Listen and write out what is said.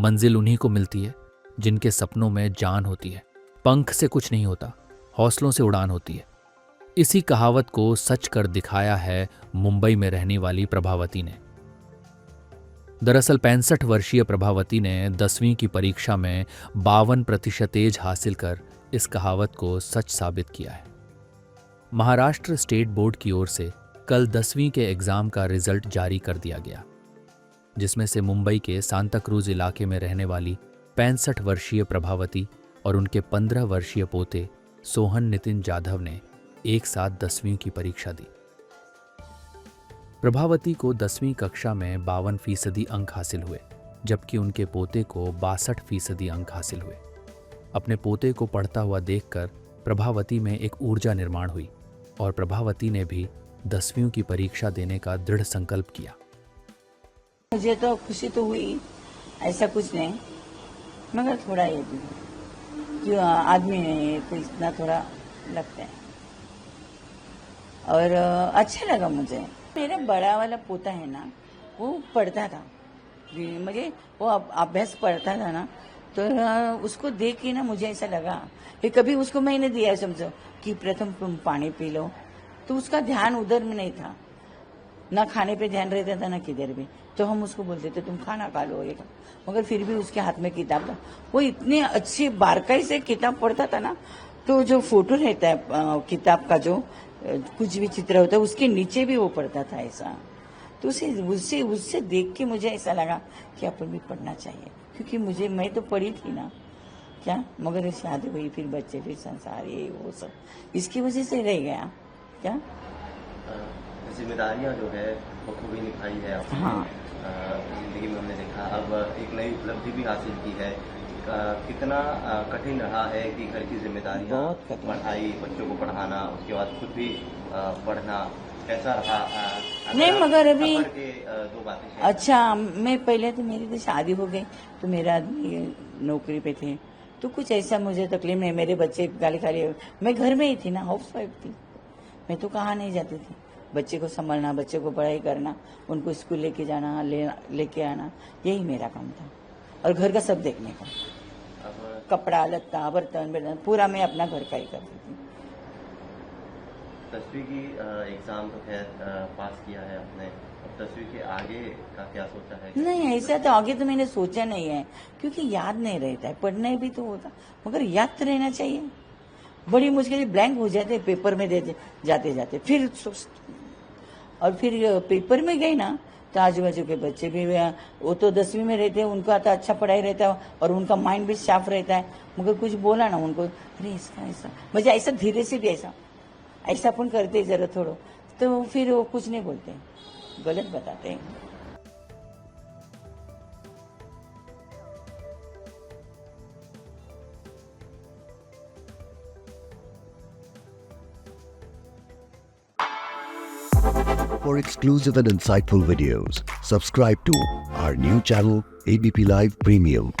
मंजिल उन्हीं को मिलती है जिनके सपनों में जान होती है। पंख से कुछ नहीं होता, हौसलों से उड़ान होती है। इसी कहावत को सच कर दिखाया है मुंबई में रहने वाली प्रभावती ने। दरअसल 65 वर्षीय प्रभावती ने 10वीं की परीक्षा में 52% हासिल कर इस कहावत को सच साबित किया है। महाराष्ट्र स्टेट बोर्ड की ओर से कल 10वीं के एग्जाम का रिजल्ट जारी कर दिया गया, जिसमें से मुंबई के सांताक्रूज इलाके में रहने वाली 65 वर्षीय प्रभावती और उनके 15 वर्षीय पोते सोहन नितिन जाधव ने एक साथ 10वीं की परीक्षा दी। प्रभावती को 10वीं कक्षा में 52% अंक हासिल हुए, जबकि उनके पोते को 62% अंक हासिल हुए। अपने पोते को पढ़ता हुआ देखकर प्रभावती में एक ऊर्जा निर्माण हुई और प्रभावती ने भी 10वीं की परीक्षा देने का दृढ़ संकल्प किया। मुझे तो खुशी तो हुई, ऐसा कुछ नहीं, मगर थोड़ा ये भी जो आदमी है तो इतना थोड़ा लगता है और अच्छा लगा मुझे। मेरा बड़ा वाला पोता है ना, वो पढ़ता था, मुझे वो अभ्यास पढ़ता था ना, तो उसको देख के ना मुझे ऐसा लगा कि कभी उसको मैंने दिया समझो कि प्रथम तुम पानी पी लो, तो उसका ध्यान उधर में नहीं था, ना खाने पे ध्यान रहता था ना किधर भी। तो हम उसको बोलते थे तुम खाना खा लो ये, मगर फिर भी उसके हाथ में किताब था। वो इतने अच्छे बारकाई से किताब पढ़ता था ना, तो जो फोटो रहता है किताब का, जो कुछ भी चित्र होता है उसके नीचे भी वो पढ़ता था ऐसा। तो उससे देख के मुझे ऐसा लगा कि अपन भी पढ़ना चाहिए, क्योंकि मैं तो पढ़ी थी ना क्या, मगर शादी हुई, फिर बच्चे, फिर संसार, ये वो सब इसकी वजह से रह गया क्या। जिम्मेदारियां जो है वो खूबी निभाई है आपने। हाँ। जिंदगी में हमने देखा, अब एक नई उपलब्धि भी हासिल की है। कितना कठिन रहा है कि घर की जिम्मेदारियां, बहुत कठिन। पढ़ाई, बच्चों को पढ़ाना, उसके बाद खुद भी पढ़ना, कैसा रहा? नहीं, मगर अभी दो बातें। अच्छा, मैं पहले तो मेरी तो शादी हो गई, तो मेरा आदमी नौकरी पे थे, तो कुछ ऐसा मुझे तकलीफ नहीं। मेरे बच्चे गाली खाली, मैं घर में ही थी ना, हाउस वाइफ थी, मैं तो कहाँ नहीं जाती थी। बच्चे को संभालना, बच्चे को पढ़ाई करना, उनको स्कूल लेके जाना, लेके आना, यही मेरा काम था, और घर का सब देखने का, कपड़ा लत्ता बर्तन पूरा मैं अपना घर का ही करती थी। 10वीं की एग्जाम तो खैर पास किया है आपने, अब 10वीं के आगे का क्या सोचा है? नहीं, ऐसा तो आगे तो मैंने सोचा नहीं है, क्योंकि याद नहीं रहता है। पढ़ना भी तो होता, मगर याद तो रहना चाहिए। बड़ी मुश्किल ब्लैंक हो जाते पेपर में देते जाते जाते, फिर और फिर पेपर में गई ना, तो आजू बाजू के बच्चे भी, वो तो 10वीं में रहते हैं, उनका तो अच्छा पढ़ाई रहता है और उनका माइंड भी साफ रहता है, मगर कुछ बोला ना उनको, अरे इसका ऐसा, मुझे ऐसा धीरे से भी ऐसा अपन करते जरा थोड़ा, तो फिर वो कुछ नहीं बोलते, गलत बताते हैं। For exclusive and insightful videos, subscribe to our new channel ABP Live Premium.